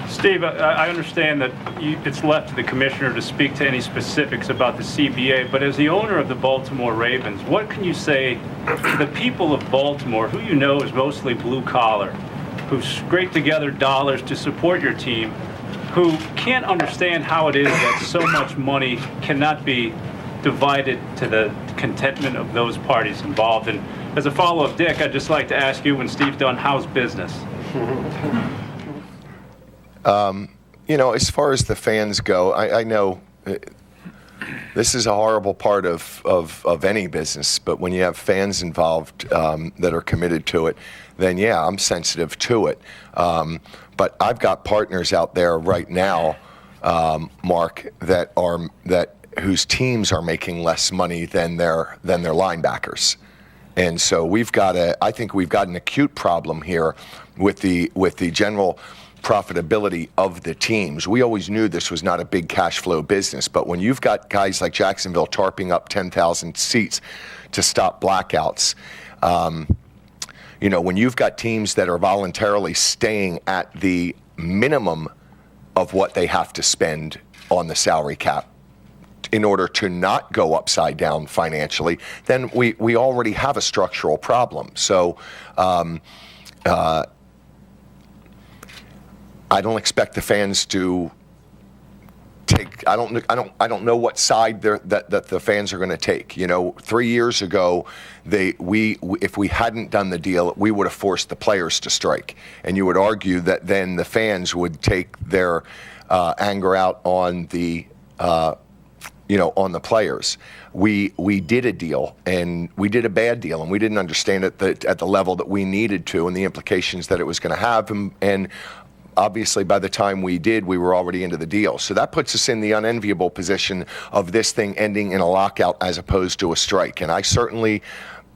Steve, I understand that it's left to the commissioner to speak to any specifics about the CBA, but as the owner of the Baltimore Ravens, what can you say to the people of Baltimore, who you know is mostly blue collar, who scrape together dollars to support your team, who can't understand how it is that so much money cannot be divided to the contentment of those parties involved? And as a follow-up, Dick, I'd just like to ask you, when Steve's done, how's business? As far as the fans go, I know this is a horrible part of any business, but when you have fans involved that are committed to it, then yeah, I'm sensitive to it. But I've got partners out there right now, Mark, whose teams are making less money than their linebackers. And so I think we've got an acute problem here with the general profitability of the teams. We always knew this was not a big cash flow business, but when you've got guys like Jacksonville tarping up 10,000 seats to stop blackouts, when you've got teams that are voluntarily staying at the minimum of what they have to spend on the salary cap in order to not go upside down financially, then we already have a structural problem. So I don't expect the fans to take. I don't know what side that the fans are going to take. 3 years ago, if we hadn't done the deal, we would have forced the players to strike, and you would argue that then the fans would take their anger out on the players. We did a deal, and we did a bad deal, and we didn't understand it at the level that we needed to, and the implications that it was going to have, and obviously, by the time we did, we were already into the deal. So that puts us in the unenviable position of this thing ending in a lockout as opposed to a strike. And I certainly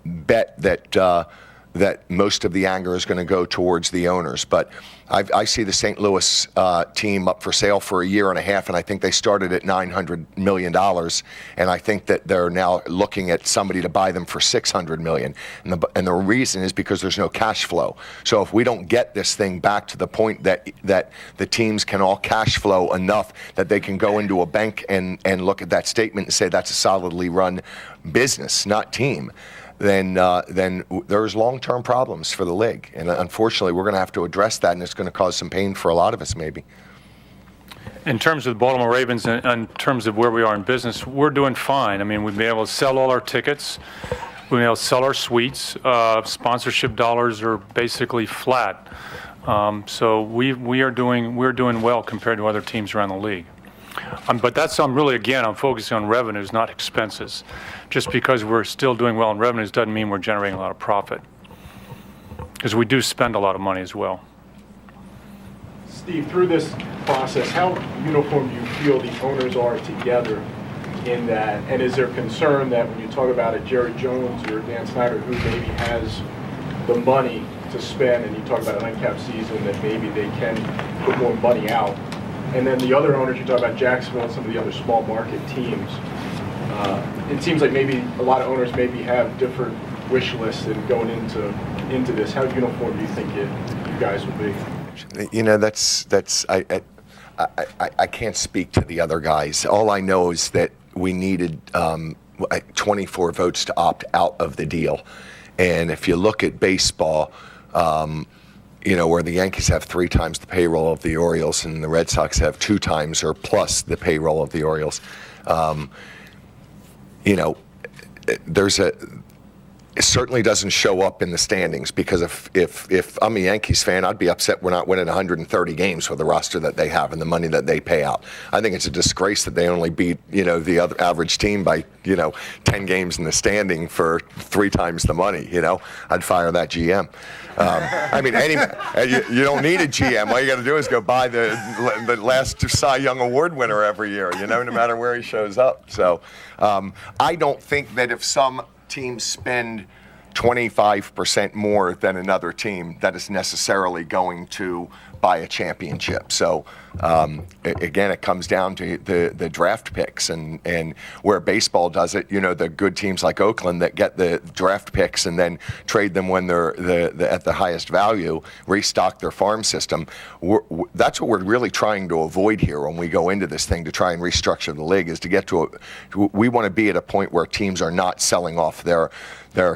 bet that most of the anger is going to go towards the owners. But I see the St. Louis team up for sale for a year and a half, and I think they started at $900 million. And I think that they're now looking at somebody to buy them for $600 million. And the reason is because there's no cash flow. So if we don't get this thing back to the point that the teams can all cash flow enough that they can go into a bank and look at that statement and say that's a solidly run business, not team, then there's long-term problems for the league. And unfortunately, we're going to have to address that, and it's going to cause some pain for a lot of us, maybe. In terms of the Baltimore Ravens, in terms of where we are in business, we're doing fine. I mean, we've been able to sell all our tickets. We've been able to sell our suites. Sponsorship dollars are basically flat. So we're doing well compared to other teams around the league. But I'm focusing on revenues, not expenses. Just because we're still doing well in revenues doesn't mean we're generating a lot of profit. Because we do spend a lot of money as well. Steve, through this process, how uniform do you feel the owners are together in that? And is there concern that when you talk about a Jerry Jones or Dan Snyder who maybe has the money to spend, and you talk about an uncapped season, that maybe they can put more money out? And then the other owners, you talk about Jacksonville and some of the other small market teams. It seems like maybe a lot of owners maybe have different wish lists and going into this. How uniform do you think you guys will be? I can't speak to the other guys. All I know is that we needed 24 votes to opt out of the deal. And if you look at baseball, where the Yankees have 3 times the payroll of the Orioles and the Red Sox have 2 times or plus the payroll of the Orioles, it certainly doesn't show up in the standings, because if I'm a Yankees fan, I'd be upset we're not winning 130 games with the roster that they have and the money that they pay out. I think it's a disgrace that they only beat, the other average team by, 10 games in the standing for 3 times the money. I'd fire that GM. You don't need a GM. All you got to do is go buy the last Cy Young Award winner every year, no matter where he shows up. So I don't think that if some teams spend 25% more than another team, that is necessarily going to buy a championship. So again, it comes down to the draft picks, and where baseball does it, the good teams like Oakland that get the draft picks and then trade them when they're at the highest value, restock their farm system. That's what we're really trying to avoid here when we go into this thing to try and restructure the league, is to get we want to be at a point where teams are not selling off their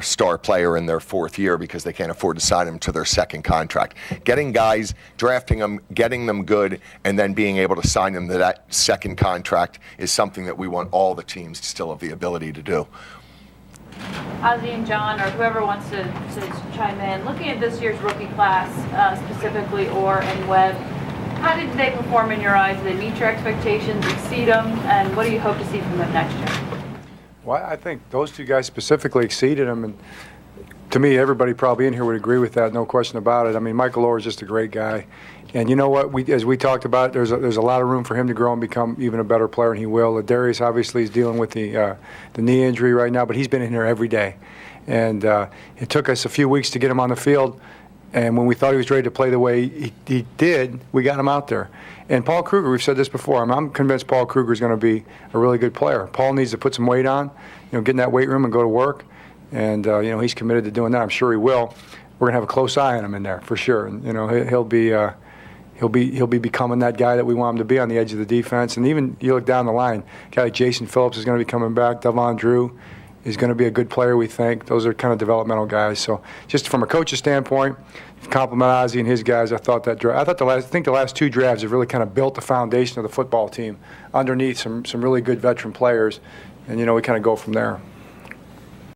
star player in their fourth year because they can't afford to sign them to their second contract. Getting guys, drafting them, getting them good, and then being able to sign them to that second contract is something that we want all the teams to still have the ability to do. Ozzie and John, or whoever wants to chime in, looking at this year's rookie class specifically, Orr and Webb, how did they perform in your eyes? Did they meet your expectations, exceed them, and what do you hope to see from them next year? Well, I think those two guys specifically exceeded him, and to me, everybody probably in here would agree with that, no question about it. I mean, Michael Orr is just a great guy, and you know what? As we talked about, there's a lot of room for him to grow and become even a better player, and he will. Darius obviously is dealing with the knee injury right now, but he's been in here every day, and it took us a few weeks to get him on the field. And when we thought he was ready to play the way he did, we got him out there. And Paul Kruger, we've said this before, I'm convinced Paul Kruger is going to be a really good player. Paul needs to put some weight on, get in that weight room and go to work. And, he's committed to doing that. I'm sure he will. We're going to have a close eye on him in there for sure. And, he'll be becoming that guy that we want him to be on the edge of the defense. And even you look down the line, a guy like Jason Phillips is going to be coming back. Devon Drew is going to be a good player, we think. Those are kind of developmental guys. So just from a coach's standpoint, compliment Ozzie and his guys. I think the last two drafts have really kind of built the foundation of the football team underneath some really good veteran players, and we kind of go from there.